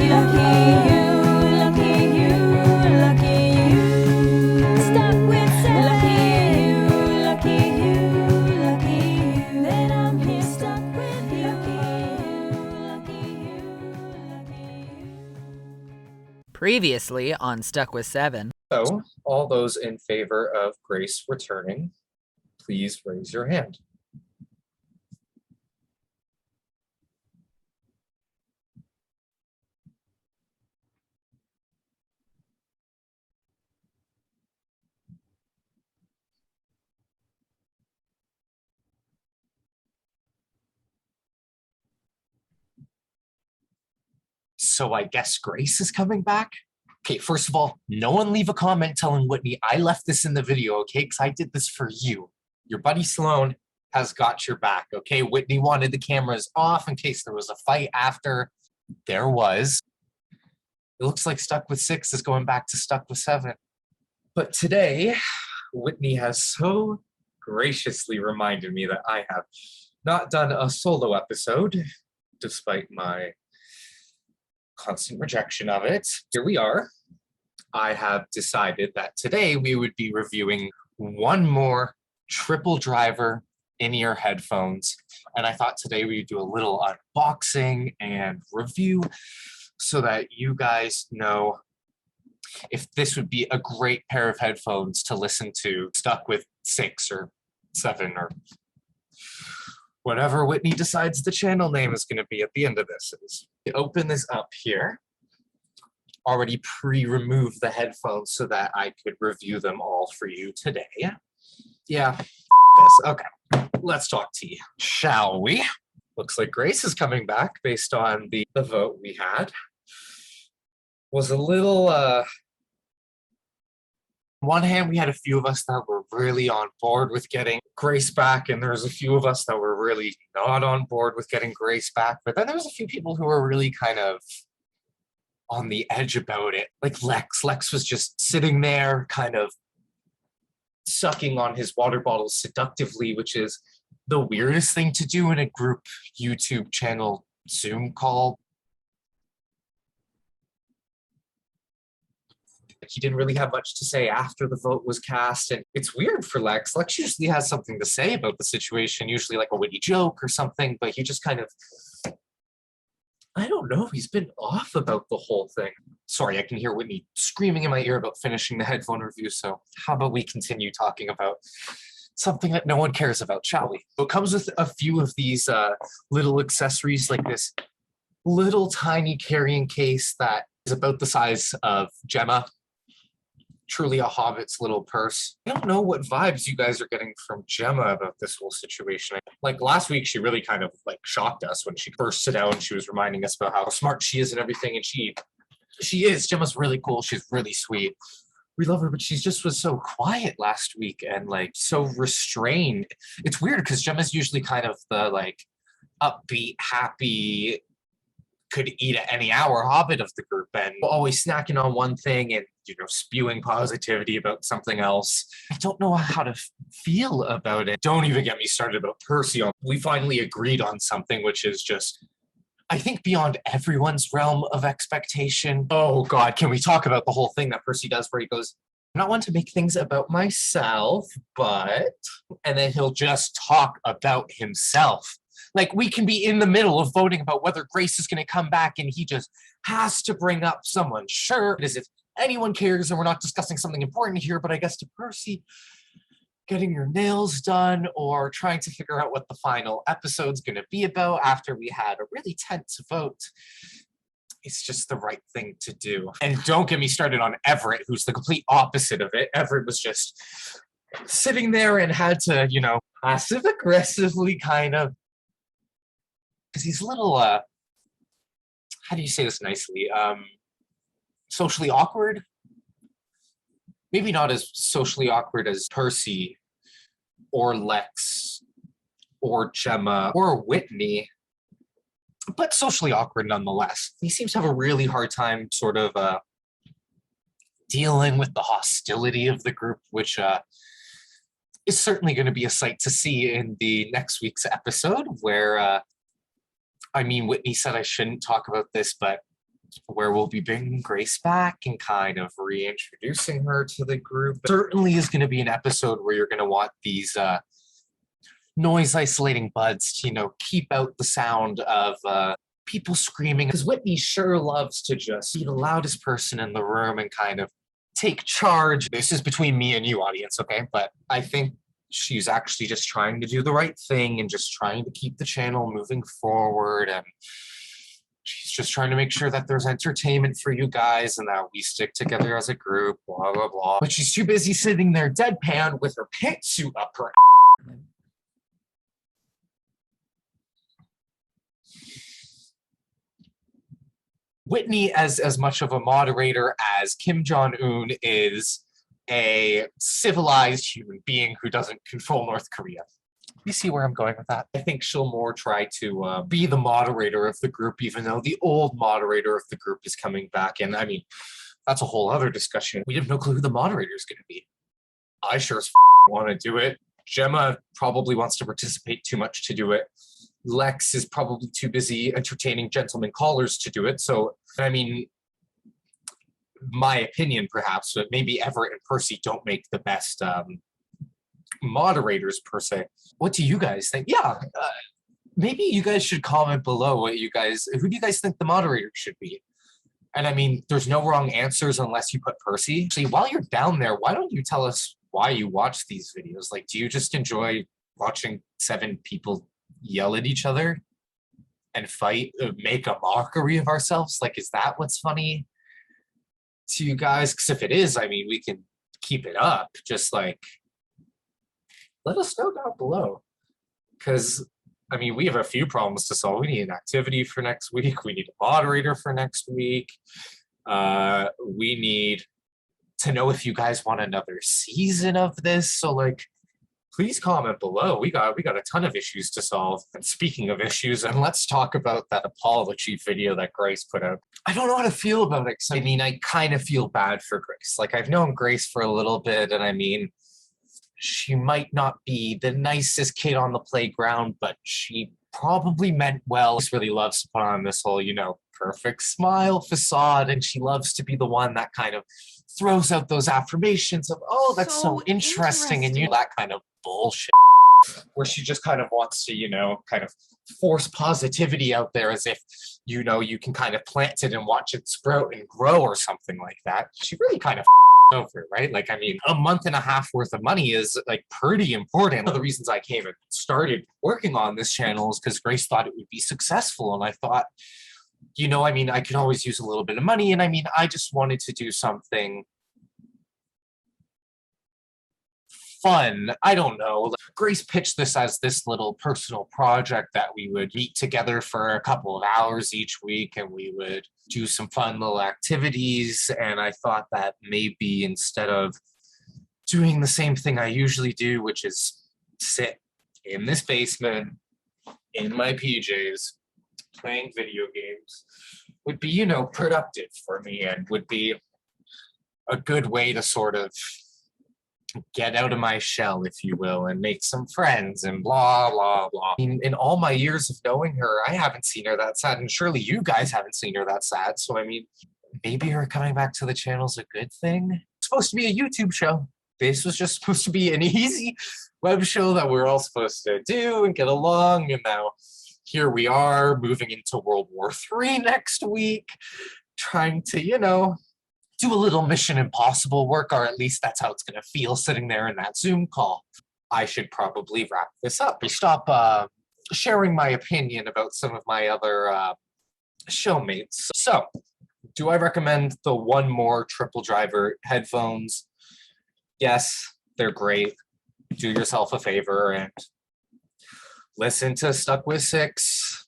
you. Lucky you, lucky you, lucky you. Stuck with seven. Lucky you, lucky you. Then I'm here stuck with you. Lucky you. Previously on Stuck with Seven. So, all those in favor of Grace returning, please raise your hand. So I guess Grace is coming back? Okay, first of all, no one leave a comment telling Whitney I left this in the video, okay? Because I did this for you. Your buddy Sloane has got your back, okay? Whitney wanted the cameras off in case there was a fight after. There was. It looks like Stuck with 6 is going back to Stuck with 7. But today, Whitney has so graciously reminded me that I have not done a solo episode, despite my constant rejection of it. Here we are. I have decided that today we would be reviewing one more triple driver in-ear headphones. And I thought today we would do a little unboxing and review so that you guys know if this would be a great pair of headphones to listen to Stuck with 6 or 7 or whatever Whitney decides the channel name is going to be at the end of this. Open this up here. Already pre-removed the headphones so that I could review them all for you today. Yeah, this. Okay, let's talk tea, shall we? Looks like Grace is coming back based on the vote we had. Was a little, one hand, we had a few of us that were really on board with getting Grace back, and there was a few of us that were really not on board with getting Grace back. But then there was a few people who were really kind of on the edge about it. Like Lex. Lex was just sitting there kind of sucking on his water bottle seductively, which is the weirdest thing to do in a group YouTube channel Zoom call. He didn't really have much to say after the vote was cast, and it's weird for Lex. Lex usually has something to say about the situation, usually like a witty joke or something, but he just kind of, I don't know, he's been off about the whole thing. Sorry, I can hear Whitney screaming in my ear about finishing the headphone review, so how about we continue talking about something that no one cares about, shall we? So it comes with a few of these little accessories, like this little tiny carrying case that is about the size of Gemma. Truly a hobbit's little purse. I don't know what vibes you guys are getting from Gemma about this whole situation. Like last week, she really kind of like shocked us when she bursted out and she was reminding us about how smart she is and everything. And she is. Gemma's really cool. She's really sweet. We love her, but she just was so quiet last week and like so restrained. It's weird because Gemma's usually kind of the like upbeat, happy, could eat at any hour hobbit of the group and always snacking on one thing and, you know, spewing positivity about something else. I don't know how to feel about it. Don't even get me started about Percy. We finally agreed on something, which is just, I think, beyond everyone's realm of expectation. Oh God, can we talk about the whole thing that Percy does where he goes, I'm not one to make things about myself, but, and then he'll just talk about himself. Like, we can be in the middle of voting about whether Grace is going to come back, and he just has to bring up someone. Sure, as if anyone cares, and we're not discussing something important here, but I guess to Percy, getting your nails done or trying to figure out what the final episode's going to be about after we had a really tense vote, it's just the right thing to do. And don't get me started on Everett, who's the complete opposite of it. Everett was just sitting there and had to, you know, passive-aggressively kind of, because he's a little, how do you say this nicely? Socially awkward? Maybe not as socially awkward as Percy or Lex or Gemma or Whitney, but socially awkward nonetheless. He seems to have a really hard time sort of dealing with the hostility of the group, which is certainly going to be a sight to see in the next week's episode where, I mean, Whitney said I shouldn't talk about this, but where we'll be bringing Grace back and kind of reintroducing her to the group. Certainly is going to be an episode where you're going to want these noise isolating buds to, keep out the sound of people screaming, because Whitney sure loves to just be the loudest person in the room and kind of take charge. This is between me and you, audience, okay? But I think she's actually just trying to do the right thing and just trying to keep the channel moving forward, and she's just trying to make sure that there's entertainment for you guys and that we stick together as a group, blah, blah, blah. But she's too busy sitting there deadpan with her pantsuit up her. Whitney, as much of a moderator as Kim Jong-un is a civilized human being who doesn't control North Korea. You see where I'm going with that? I think she'll more try to be the moderator of the group, even though the old moderator of the group is coming back. And I mean, that's a whole other discussion. We have no clue who the moderator is going to be. I sure as want to do it. Gemma probably wants to participate too much to do it. Lex is probably too busy entertaining gentlemen callers to do it. So, I mean, my opinion perhaps, but maybe Everett and Percy don't make the best moderators per se. What do you guys think? Yeah, maybe you guys should comment below who do you guys think the moderator should be? And I mean, there's no wrong answers unless you put Percy. Actually, while you're down there, why don't you tell us why you watch these videos? Like, do you just enjoy watching 7 people yell at each other and fight, make a mockery of ourselves? Like, is that what's funny to you guys? Because if it is, I mean, we can keep it up. Just like, let us know down below. Because, I mean, we have a few problems to solve. We need an activity for next week. We need a moderator for next week. We need to know if you guys want another season of this. So, like, please comment below. We got a ton of issues to solve. And speaking of issues, and let's talk about that apology video that Grace put out. I don't know how to feel about it. I mean, I kind of feel bad for Grace. Like, I've known Grace for a little bit, and I mean, she might not be the nicest kid on the playground, but she probably meant well. She really loves to put on this whole, perfect smile facade, and she loves to be the one that kind of throws out those affirmations of, oh, that's so interesting, and that kind of bullshit, where she just kind of wants to, kind of force positivity out there as if, you can kind of plant it and watch it sprout and grow or something like that. She really kind of over, right? Like, I mean, a month and a half worth of money is like pretty important. One of the reasons I came and started working on this channel is because Grace thought it would be successful. And I thought, I mean, I could always use a little bit of money. And I mean, I just wanted to do something fun. I don't know. Grace pitched this as this little personal project that we would meet together for a couple of hours each week, and we would do some fun little activities. And I thought that maybe instead of doing the same thing I usually do, which is sit in this basement in my PJs playing video games, would be, productive for me and would be a good way to sort of get out of my shell, if you will, and make some friends and blah, blah, blah. I mean, in all my years of knowing her, I haven't seen her that sad, and surely you guys haven't seen her that sad. So, I mean, maybe her coming back to the channel is a good thing. It's supposed to be a YouTube show. This was just supposed to be an easy web show that we're all supposed to do and get along, and now here we are moving into World War III next week, trying to, do a little Mission Impossible work, or at least that's how it's going to feel sitting there in that Zoom call. I should probably wrap this up. Stop sharing my opinion about some of my other showmates. So, do I recommend the One More Triple Driver headphones? Yes, they're great. Do yourself a favor and listen to Stuck with 6,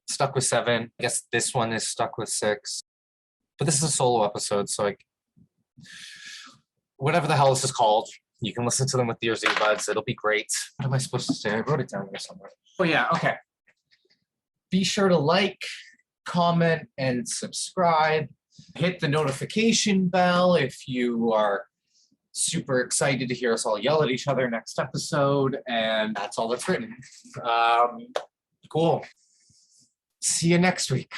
Stuck with 7. I guess this one is Stuck with 6. But this is a solo episode, so like, whatever the hell this is called, you can listen to them with your earbuds. It'll be great. What am I supposed to say? I wrote it down here somewhere. Oh yeah, okay. Be sure to like, comment, and subscribe. Hit the notification bell if you are super excited to hear us all yell at each other next episode. And that's all that's written. Cool. See you next week.